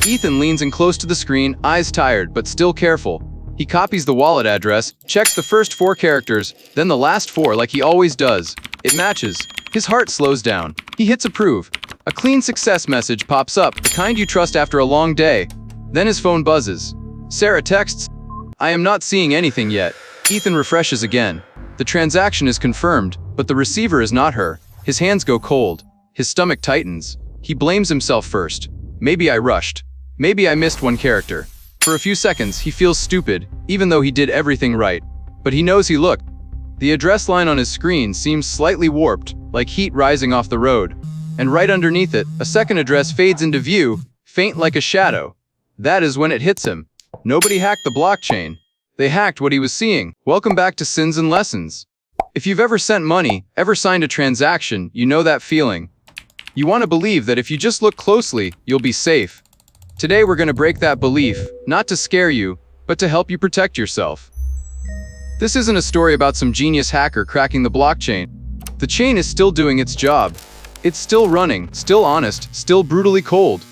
Ethan leans in close to the screen, eyes tired, but still careful. He copies the wallet address, checks the first 4 characters, then the last 4 like he always does. It matches. His heart slows down. He hits approve. A clean success message pops up, the kind you trust after a long day. Then his phone buzzes. Sarah texts, "I am not seeing anything yet." Ethan refreshes again. The transaction is confirmed, but the receiver is not her. His hands go cold. His stomach tightens. He blames himself first. Maybe I rushed. Maybe I missed one character. For a few seconds, he feels stupid, even though he did everything right. But he knows he looked. The address line on his screen seems slightly warped, like heat rising off the road. And right underneath it, a second address fades into view, faint like a shadow. That is when it hits him. Nobody hacked the blockchain. They hacked what he was seeing. Welcome back to Sins and Lessons. If you've ever sent money, ever signed a transaction, you know that feeling. You want to believe that if you just look closely, you'll be safe. Today we're going to break that belief, not to scare you, but to help you protect yourself. This isn't a story about some genius hacker cracking the blockchain. The chain is still doing its job. It's still running, still honest, still brutally cold.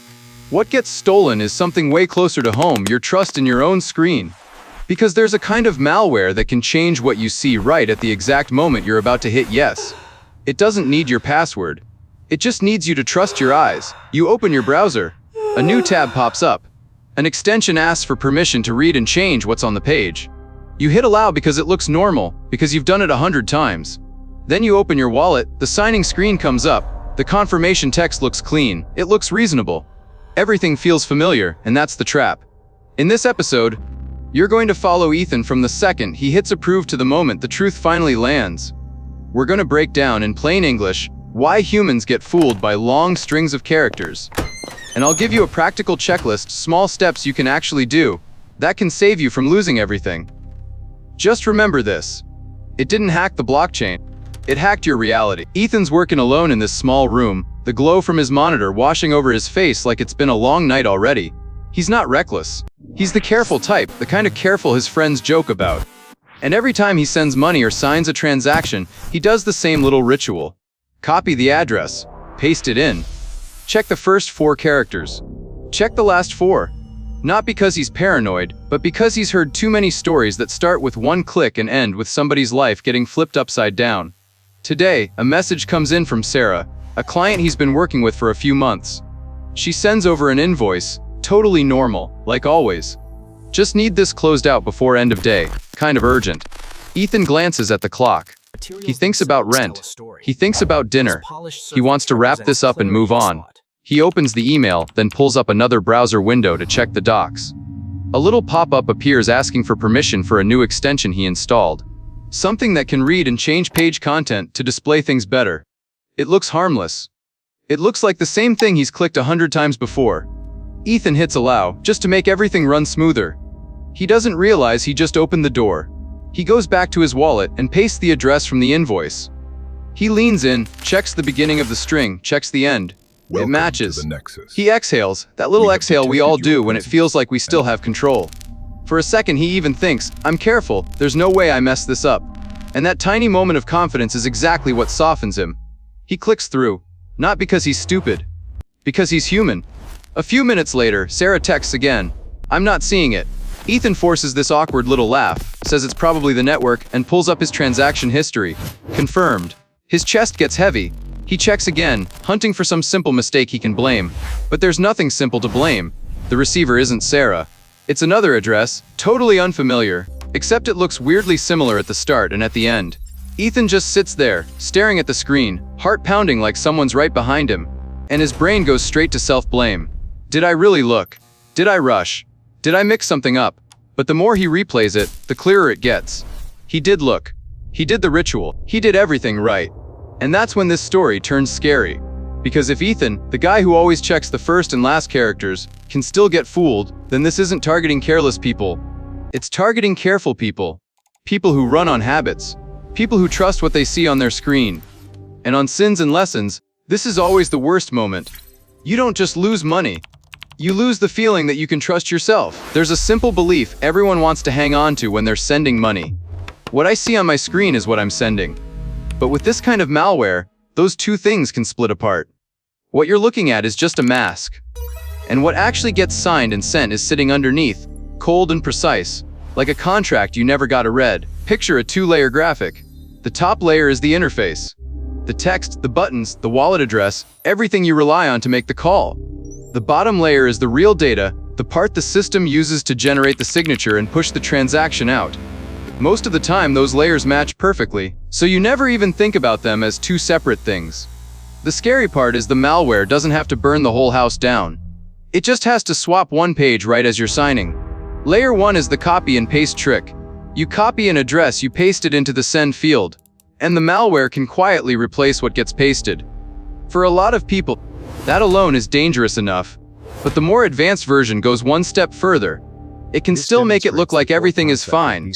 What gets stolen is something way closer to home, your trust in your own screen. Because there's a kind of malware that can change what you see right at the exact moment you're about to hit yes. It doesn't need your password. It just needs you to trust your eyes. You open your browser. A new tab pops up. An extension asks for permission to read and change what's on the page. You hit allow because it looks normal, because you've done it 100 times. Then you open your wallet, the signing screen comes up, the confirmation text looks clean, it looks reasonable. Everything feels familiar, and that's the trap. In this episode, you're going to follow Ethan from the second he hits approve to the moment the truth finally lands. We're going to break down in plain English why humans get fooled by long strings of characters. And I'll give you a practical checklist, small steps you can actually do, that can save you from losing everything. Just remember this. It didn't hack the blockchain. It hacked your reality. Ethan's working alone in this small room, the glow from his monitor washing over his face like it's been a long night already. He's not reckless. He's the careful type, the kind of careful his friends joke about. And every time he sends money or signs a transaction, he does the same little ritual. Copy the address, paste it in. Check the first 4 characters. Check the last 4. Not because he's paranoid, but because he's heard too many stories that start with one click and end with somebody's life getting flipped upside down. Today, a message comes in from Sarah, a client he's been working with for a few months. She sends over an invoice, totally normal, like always. Just need this closed out before end of day, kind of urgent. Ethan glances at the clock. He thinks about rent. He thinks about dinner. He wants to wrap this up and move on. He opens the email, then pulls up another browser window to check the docs. A little pop-up appears asking for permission for a new extension he installed. Something that can read and change page content to display things better. It looks harmless. It looks like the same thing he's clicked 100 times before. Ethan hits allow, just to make everything run smoother. He doesn't realize he just opened the door. He goes back to his wallet and pastes the address from the invoice. He leans in, checks the beginning of the string, checks the end. It matches. He exhales, that little exhale we all do when it feels like we still have control. For a second he even thinks, I'm careful, there's no way I messed this up. And that tiny moment of confidence is exactly what softens him. He clicks through, not because he's stupid, because he's human. A few minutes later, Sarah texts again. I'm not seeing it. Ethan forces this awkward little laugh, says it's probably the network, and pulls up his transaction history. Confirmed. His chest gets heavy. He checks again, hunting for some simple mistake he can blame. But there's nothing simple to blame. The receiver isn't Sarah. It's another address, totally unfamiliar, except it looks weirdly similar at the start and at the end. Ethan just sits there, staring at the screen, heart pounding like someone's right behind him. And his brain goes straight to self-blame. Did I really look? Did I rush? Did I mix something up? But the more he replays it, the clearer it gets. He did look. He did the ritual. He did everything right. And that's when this story turns scary. Because if Ethan, the guy who always checks the first and last characters, can still get fooled, then this isn't targeting careless people. It's targeting careful people. People who run on habits. People who trust what they see on their screen. And on Sins and Lessons, this is always the worst moment. You don't just lose money. You lose the feeling that you can trust yourself. There's a simple belief everyone wants to hang on to when they're sending money. What I see on my screen is what I'm sending. But with this kind of malware, those two things can split apart. What you're looking at is just a mask. And what actually gets signed and sent is sitting underneath, cold and precise, like a contract you never got read. Picture a two-layer graphic. The top layer is the interface. The text, the buttons, the wallet address, everything you rely on to make the call. The bottom layer is the real data, the part the system uses to generate the signature and push the transaction out. Most of the time, those layers match perfectly, so you never even think about them as two separate things. The scary part is the malware doesn't have to burn the whole house down. It just has to swap one page right as you're signing. Layer 1 is the copy and paste trick. You copy an address, you paste it into the send field, and the malware can quietly replace what gets pasted. For a lot of people, that alone is dangerous enough, but the more advanced version goes one step further. It can still make it look like everything is fine.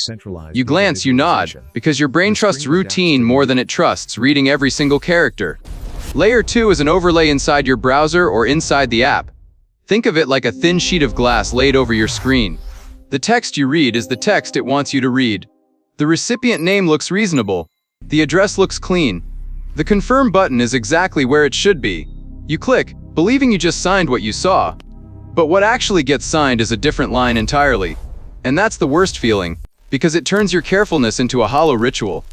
You glance, you nod, because your brain trusts routine more than it trusts reading every single character. Layer 2 is an overlay inside your browser or inside the app. Think of it like a thin sheet of glass laid over your screen. The text you read is the text it wants you to read. The recipient name looks reasonable. The address looks clean. The confirm button is exactly where it should be. You click, believing you just signed what you saw. But what actually gets signed is a different line entirely. And that's the worst feeling, because it turns your carefulness into a hollow ritual.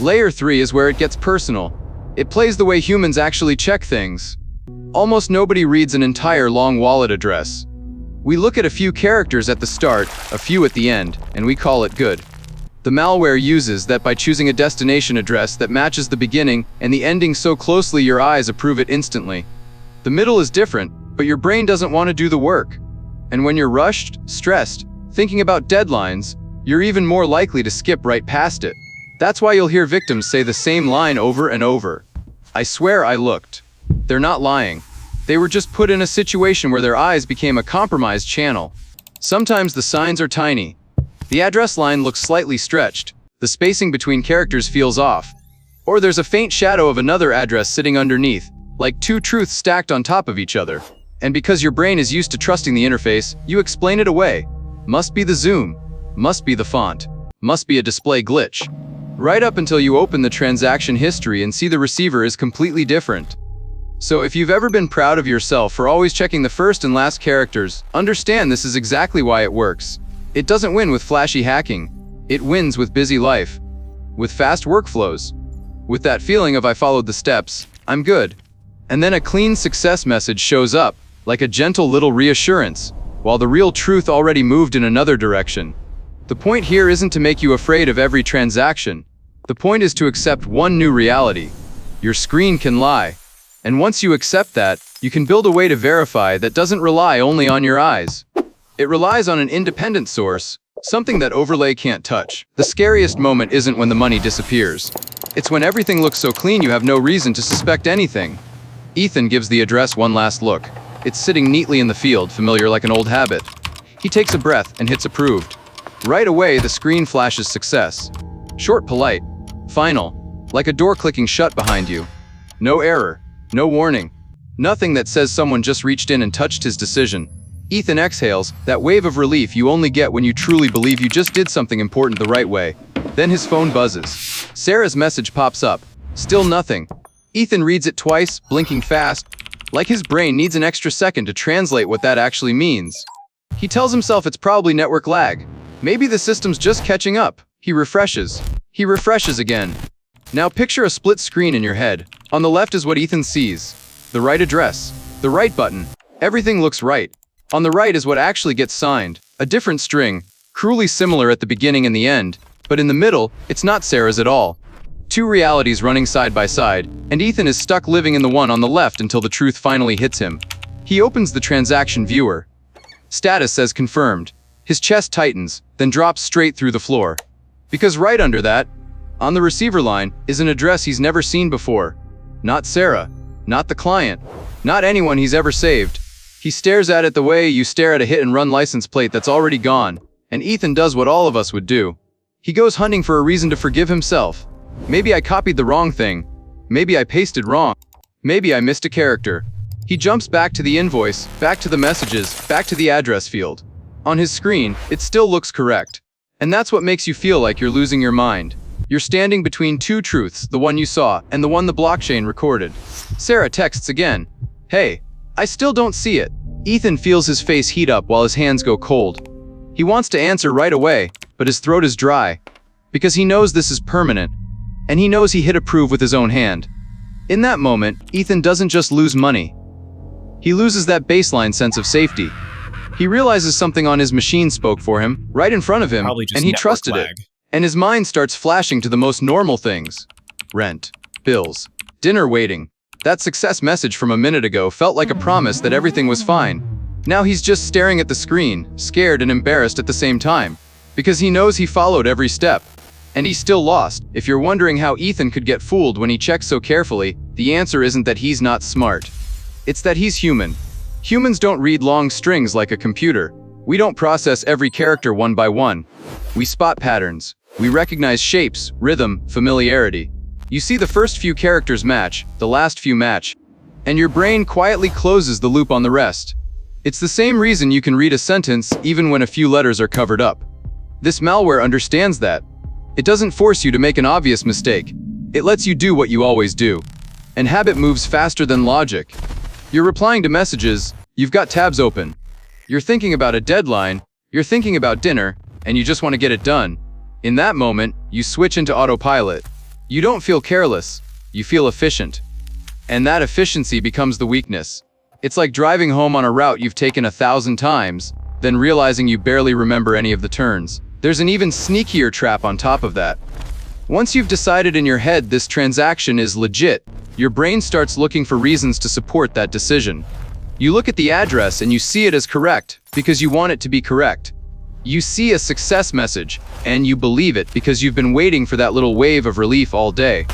Layer 3 is where it gets personal. It plays the way humans actually check things. Almost nobody reads an entire long wallet address. We look at a few characters at the start, a few at the end, and we call it good. The malware uses that by choosing a destination address that matches the beginning and the ending so closely your eyes approve it instantly. The middle is different, but your brain doesn't want to do the work. And when you're rushed, stressed, thinking about deadlines, you're even more likely to skip right past it. That's why you'll hear victims say the same line over and over. I swear I looked. They're not lying. They were just put in a situation where their eyes became a compromised channel. Sometimes the signs are tiny. The address line looks slightly stretched. The spacing between characters feels off. Or there's a faint shadow of another address sitting underneath, like two truths stacked on top of each other. And because your brain is used to trusting the interface, you explain it away. Must be the zoom. Must be the font. Must be a display glitch. Right up until you open the transaction history and see the receiver is completely different. So if you've ever been proud of yourself for always checking the first and last characters, understand this is exactly why it works. It doesn't win with flashy hacking. It wins with busy life. With fast workflows. With that feeling of I followed the steps, I'm good. And then a clean success message shows up, like a gentle little reassurance, while the real truth already moved in another direction. The point here isn't to make you afraid of every transaction. The point is to accept one new reality. Your screen can lie. And once you accept that, you can build a way to verify that doesn't rely only on your eyes. It relies on an independent source, something that overlay can't touch. The scariest moment isn't when the money disappears. It's when everything looks so clean you have no reason to suspect anything. Ethan gives the address one last look. It's sitting neatly in the field, familiar like an old habit. He takes a breath and hits approved. Right away, the screen flashes success. Short, polite, final, like a door clicking shut behind you. No error, no warning, nothing that says someone just reached in and touched his decision. Ethan exhales, that wave of relief you only get when you truly believe you just did something important the right way. Then his phone buzzes. Sarah's message pops up. Still nothing. Ethan reads it twice, blinking fast, like his brain needs an extra second to translate what that actually means. He tells himself it's probably network lag. Maybe the system's just catching up. He refreshes. He refreshes again. Now picture a split screen in your head. On the left is what Ethan sees. The right address. The right button. Everything looks right. On the right is what actually gets signed. A different string, cruelly similar at the beginning and the end, but in the middle, it's not Sarah's at all. Two realities running side by side, and Ethan is stuck living in the one on the left until the truth finally hits him. He opens the transaction viewer. Status says confirmed. His chest tightens, then drops straight through the floor. Because right under that, on the receiver line, is an address he's never seen before. Not Sarah, not the client, not anyone he's ever saved. He stares at it the way you stare at a hit-and-run license plate that's already gone, and Ethan does what all of us would do. He goes hunting for a reason to forgive himself. Maybe I copied the wrong thing. Maybe I pasted wrong. Maybe I missed a character. He jumps back to the invoice, back to the messages, back to the address field. On his screen, it still looks correct. And that's what makes you feel like you're losing your mind. You're standing between two truths, the one you saw and the one the blockchain recorded. Sarah texts again. Hey, I still don't see it. Ethan feels his face heat up while his hands go cold. He wants to answer right away, but his throat is dry, because he knows this is permanent, and he knows he hit approve with his own hand. In that moment, Ethan doesn't just lose money. He loses that baseline sense of safety. He realizes something on his machine spoke for him, right in front of him, and he trusted it. And his mind starts flashing to the most normal things. Rent, bills, dinner waiting. That success message from a minute ago felt like a promise that everything was fine. Now he's just staring at the screen, scared and embarrassed at the same time, because he knows he followed every step. And he's still lost. If you're wondering how Ethan could get fooled when he checks so carefully, the answer isn't that he's not smart. It's that he's human. Humans don't read long strings like a computer. We don't process every character one by one. We spot patterns. We recognize shapes, rhythm, familiarity. You see the first few characters match, the last few match, and your brain quietly closes the loop on the rest. It's the same reason you can read a sentence even when a few letters are covered up. This malware understands that. It doesn't force you to make an obvious mistake. It lets you do what you always do. And habit moves faster than logic. You're replying to messages, you've got tabs open. You're thinking about a deadline, you're thinking about dinner, and you just want to get it done. In that moment, you switch into autopilot. You don't feel careless, you feel efficient. And that efficiency becomes the weakness. It's like driving home on a route you've taken 1,000 times, then realizing you barely remember any of the turns. There's an even sneakier trap on top of that. Once you've decided in your head this transaction is legit, your brain starts looking for reasons to support that decision. You look at the address and you see it as correct because you want it to be correct. You see a success message, and you believe it because you've been waiting for that little wave of relief all day.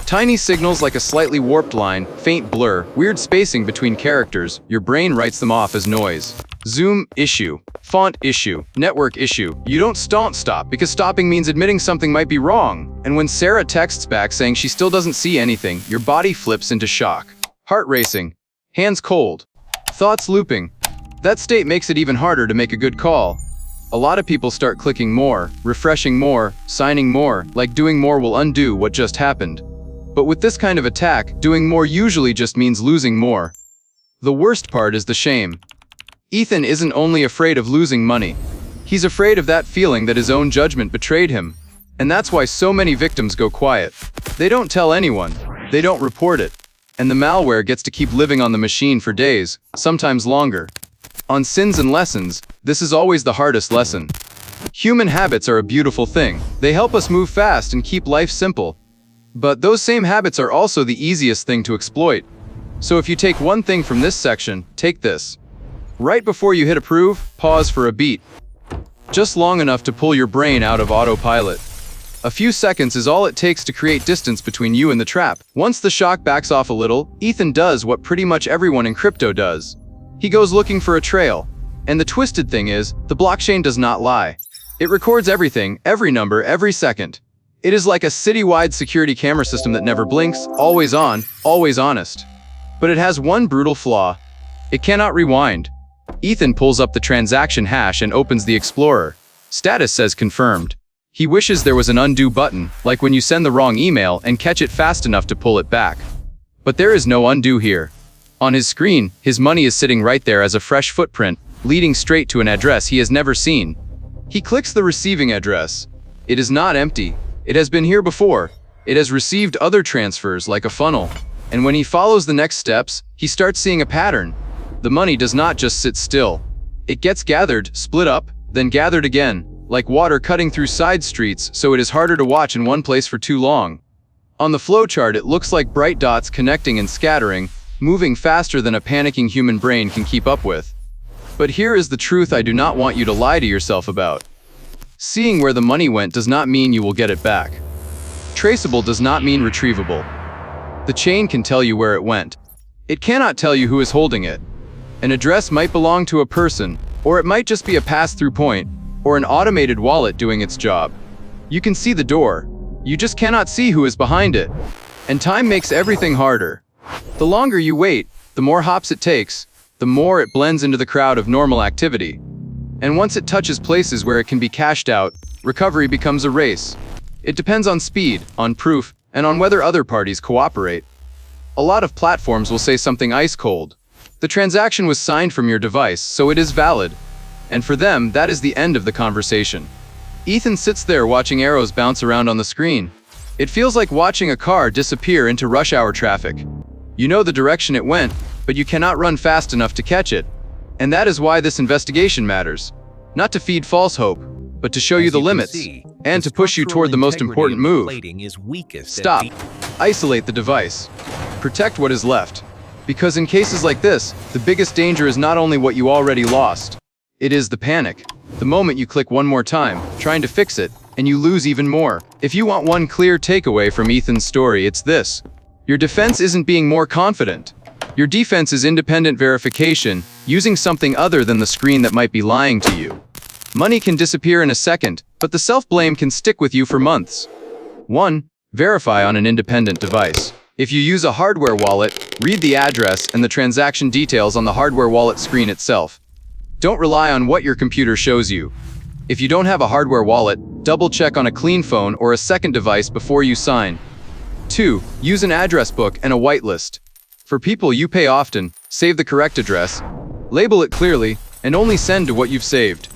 Tiny signals like a slightly warped line, faint blur, weird spacing between characters, your brain writes them off as noise. Zoom issue, font issue, network issue. You don't stop because stopping means admitting something might be wrong. And when Sarah texts back saying she still doesn't see anything, your body flips into shock. Heart racing, hands cold, thoughts looping. That state makes it even harder to make a good call. A lot of people start clicking more, refreshing more, signing more, like doing more will undo what just happened. But with this kind of attack, doing more usually just means losing more. The worst part is the shame. Ethan isn't only afraid of losing money. He's afraid of that feeling that his own judgment betrayed him. And that's why so many victims go quiet. They don't tell anyone. They don't report it. And the malware gets to keep living on the machine for days, sometimes longer. On sins and lessons, this is always the hardest lesson. Human habits are a beautiful thing. They help us move fast and keep life simple. But those same habits are also the easiest thing to exploit. So if you take one thing from this section, take this. Right before you hit approve, pause for a beat. Just long enough to pull your brain out of autopilot. A few seconds is all it takes to create distance between you and the trap. Once the shock backs off a little, Ethan does what pretty much everyone in crypto does. He goes looking for a trail. And the twisted thing is, the blockchain does not lie. It records everything, every number, every second. It is like a citywide security camera system that never blinks, always on, always honest. But it has one brutal flaw. It cannot rewind. Ethan pulls up the transaction hash and opens the Explorer. Status says confirmed. He wishes there was an undo button, like when you send the wrong email and catch it fast enough to pull it back. But there is no undo here. On his screen, his money is sitting right there as a fresh footprint, leading straight to an address he has never seen. He clicks the receiving address. It is not empty. It has been here before. It has received other transfers like a funnel. And when he follows the next steps, he starts seeing a pattern. The money does not just sit still. It gets gathered, split up, then gathered again, like water cutting through side streets, so it is harder to watch in one place for too long. On the flowchart, it looks like bright dots connecting and scattering, moving faster than a panicking human brain can keep up with. But here is the truth I do not want you to lie to yourself about. Seeing where the money went does not mean you will get it back. Traceable does not mean retrievable. The chain can tell you where it went. It cannot tell you who is holding it. An address might belong to a person, or it might just be a pass-through point, or an automated wallet doing its job. You can see the door. You just cannot see who is behind it. And time makes everything harder. The longer you wait, the more hops it takes, the more it blends into the crowd of normal activity. And once it touches places where it can be cashed out, recovery becomes a race. It depends on speed, on proof, and on whether other parties cooperate. A lot of platforms will say something ice cold. The transaction was signed from your device, so it is valid. And for them, that is the end of the conversation. Ethan sits there watching arrows bounce around on the screen. It feels like watching a car disappear into rush hour traffic. You know the direction it went, but you cannot run fast enough to catch it. And that is why this investigation matters. Not to feed false hope, but to show you the limits, and to push you toward the most important move. Stop. Isolate the device. Protect what is left. Because in cases like this, the biggest danger is not only what you already lost. It is the panic. The moment you click one more time, trying to fix it, and you lose even more. If you want one clear takeaway from Ethan's story, it's this. Your defense isn't being more confident. Your defense is independent verification, using something other than the screen that might be lying to you. Money can disappear in a second, but the self-blame can stick with you for months. 1. Verify on an independent device. If you use a hardware wallet, read the address and the transaction details on the hardware wallet screen itself. Don't rely on what your computer shows you. If you don't have a hardware wallet, double-check on a clean phone or a second device before you sign. 2. Use an address book and a whitelist. For people you pay often, save the correct address, label it clearly, and only send to what you've saved.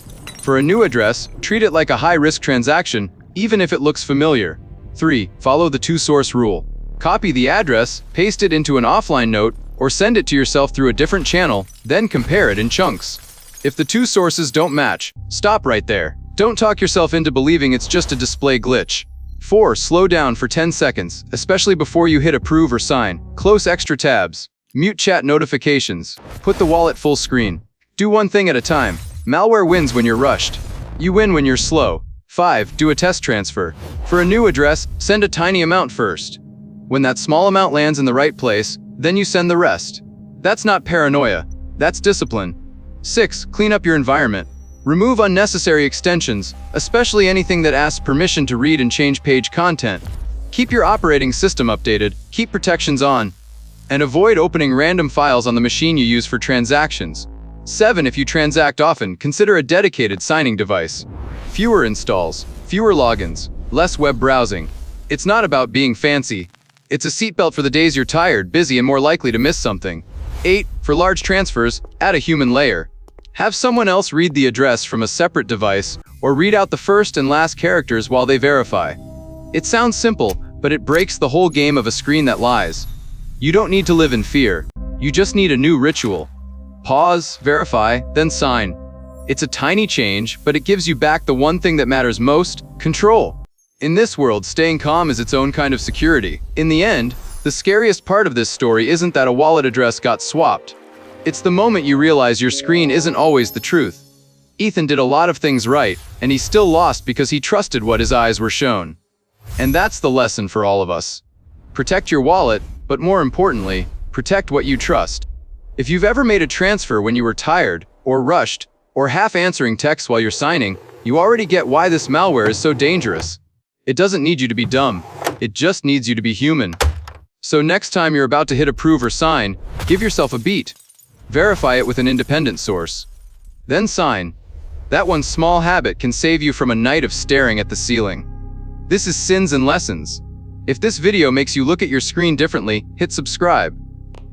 For a new address, treat it like a high-risk transaction, even if it looks familiar. 3. Follow the two-source rule. Copy the address, paste it into an offline note, or send it to yourself through a different channel, then compare it in chunks. If the two sources don't match, stop right there. Don't talk yourself into believing it's just a display glitch. 4. Slow down for 10 seconds, especially before you hit approve or sign. Close extra tabs. Mute chat notifications. Put the wallet full screen. Do one thing at a time. Malware wins when you're rushed. You win when you're slow. 5. Do a test transfer. For a new address, send a tiny amount first. When that small amount lands in the right place, then you send the rest. That's not paranoia. That's discipline. 6. Clean up your environment. Remove unnecessary extensions, especially anything that asks permission to read and change page content. Keep your operating system updated, keep protections on, and avoid opening random files on the machine you use for transactions. 7. If you transact often, consider a dedicated signing device. Fewer installs, fewer logins, less web browsing. It's not about being fancy. It's a seatbelt for the days you're tired, busy, and more likely to miss something. 8. For large transfers, add a human layer. Have someone else read the address from a separate device, or read out the first and last characters while they verify. It sounds simple, but it breaks the whole game of a screen that lies. You don't need to live in fear. You just need a new ritual. Pause, verify, then sign. It's a tiny change, but it gives you back the one thing that matters most: control. In this world, staying calm is its own kind of security. In the end, the scariest part of this story isn't that a wallet address got swapped. It's the moment you realize your screen isn't always the truth. Ethan did a lot of things right, and he still lost because he trusted what his eyes were shown. And that's the lesson for all of us. Protect your wallet, but more importantly, protect what you trust. If you've ever made a transfer when you were tired, or rushed, or half answering texts while you're signing, you already get why this malware is so dangerous. It doesn't need you to be dumb. It just needs you to be human. So next time you're about to hit approve or sign, give yourself a beat. Verify it with an independent source. Then sign. That one small habit can save you from a night of staring at the ceiling. This is Sins and Lessons. If this video makes you look at your screen differently, hit subscribe.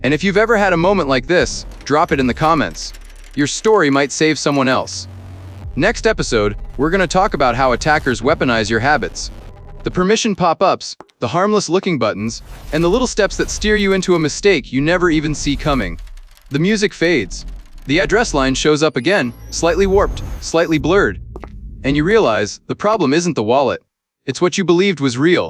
And if you've ever had a moment like this, drop it in the comments. Your story might save someone else. Next episode, we're going to talk about how attackers weaponize your habits. The permission pop-ups, the harmless-looking buttons, and the little steps that steer you into a mistake you never even see coming. The music fades. The address line shows up again, slightly warped, slightly blurred. And you realize the problem isn't the wallet. It's what you believed was real.